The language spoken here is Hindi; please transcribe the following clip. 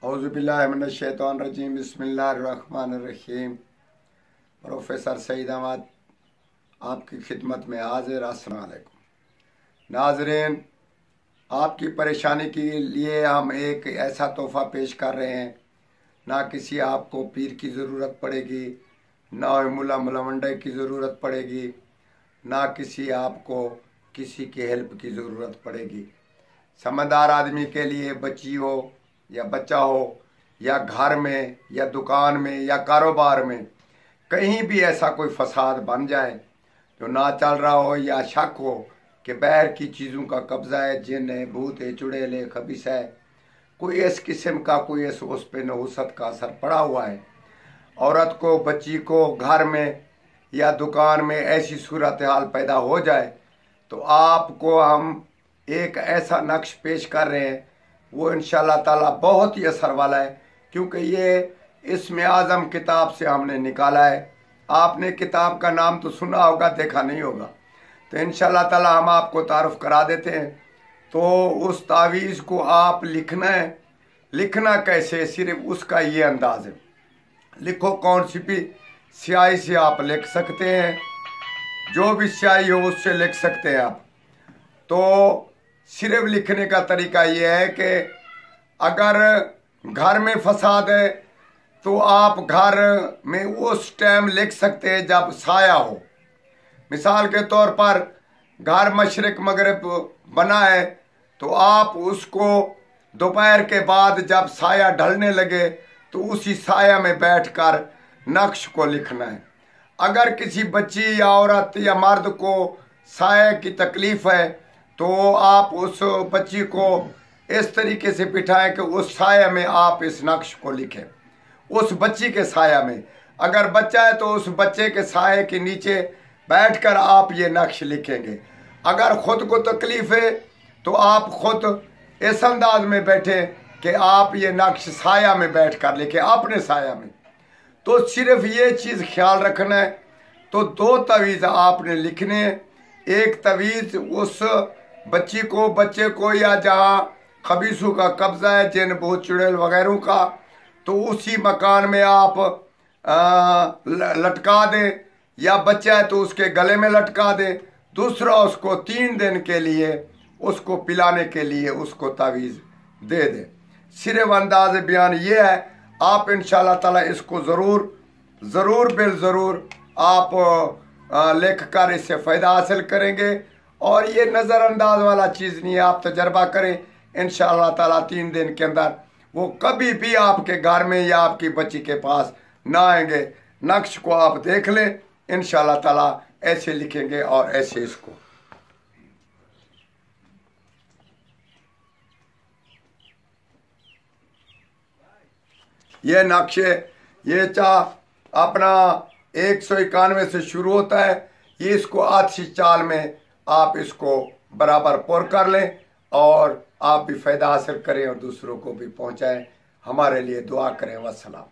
औज़ुबिल्लाहिमिनश्शैतानिर्रजीम बिस्मिल्लाहिर्रहमानिर्रहीम। प्रोफेसर सईद अहमद आपकी खिदमत में हाजिर। अस्सलाम वालेकुम नाज़रीन, आपकी परेशानी के लिए हम एक ऐसा तोहफ़ा पेश कर रहे हैं। ना किसी आपको पीर की ज़रूरत पड़ेगी, ना मुला मुलवंडे की ज़रूरत पड़ेगी, ना किसी आपको किसी की हेल्प की ज़रूरत पड़ेगी। समझदार आदमी के लिए बच्ची हो या बच्चा हो या घर में या दुकान में या कारोबार में कहीं भी ऐसा कोई फसाद बन जाए जो ना चल रहा हो या शक हो कि बाहर की चीज़ों का कब्जा है, जिन है, भूत है, चुड़ैल है, खबीस है, कोई इस किस्म का कोई इस उस पे नहुसत का असर पड़ा हुआ है, औरत को, बच्ची को घर में या दुकान में ऐसी सूरत हाल पैदा हो जाए, तो आपको हम एक ऐसा नक्श पेश कर रहे हैं। वो इंशाअल्लाह ताला बहुत ही असर वाला है, क्योंकि ये इस्म आज़म किताब से हमने निकाला है। आपने किताब का नाम तो सुना होगा, देखा नहीं होगा, तो इंशाअल्लाह ताला हम आपको तारुफ करा देते हैं। तो उस तावीज़ को आप लिखना है। लिखना कैसे, सिर्फ उसका ये अंदाज है। लिखो, कौन सी भी स्याही से आप लिख सकते हैं, जो भी स्याही हो उससे लिख सकते हैं आप। तो सिर्फ लिखने का तरीका यह है कि अगर घर में फसाद है तो आप घर में उस टाइम लिख सकते हैं जब साया हो। मिसाल के तौर पर घर मशरिक मगरिब बना है तो आप उसको दोपहर के बाद जब साया ढलने लगे तो उसी साया में बैठकर नक्श को लिखना है। अगर किसी बच्ची या औरत या मर्द को साया की तकलीफ है तो आप उस बच्ची को इस तरीके से बिठाएं कि उस साया में आप इस नक्श को लिखें, उस बच्ची के साया में। अगर बच्चा है तो उस बच्चे के साये के नीचे बैठकर आप ये नक्श लिखेंगे। अगर खुद को तकलीफ है तो आप खुद इस अंदाज में बैठे कि आप ये नक्श साया में बैठकर लिखें, अपने साया में। तो सिर्फ ये चीज़ ख्याल रखना है। तो दो तवीज़ आपने लिखने हैं। एक तवीज़ उस बच्ची को, बच्चे को, या जहाँ खबीसों का कब्जा है, जिन भूत चुड़ैल वगैरह का, तो उसी मकान में आप लटका दें, या बच्चा है तो उसके गले में लटका दें। दूसरा, उसको 3 दिन के लिए उसको पिलाने के लिए उसको तावीज़ दे दें। सिर्फ अंदाज बयान ये है। आप इंशाअल्लाह ताला इसको ज़रूर बिल ज़रूर आप लिख कर इससे फ़ायदा हासिल करेंगे। और ये नज़रअंदाज वाला चीज़ नहीं है, आप तजर्बा करें। इंशाअल्लाह ताला 3 दिन के अंदर वो कभी भी आपके घर में या आपकी बच्ची के पास ना आएंगे। नक्श को आप देख लें, इंशाअल्लाह ताला ऐसे लिखेंगे और ऐसे इसको। ये नक्शे, ये अपना 191 से शुरू होता है। ये इसको आधी चाल में आप इसको बराबर पुर कर लें और आप भी फ़ायदा हासिल करें और दूसरों को भी पहुंचाएं। हमारे लिए दुआ करें। वस्सलाम।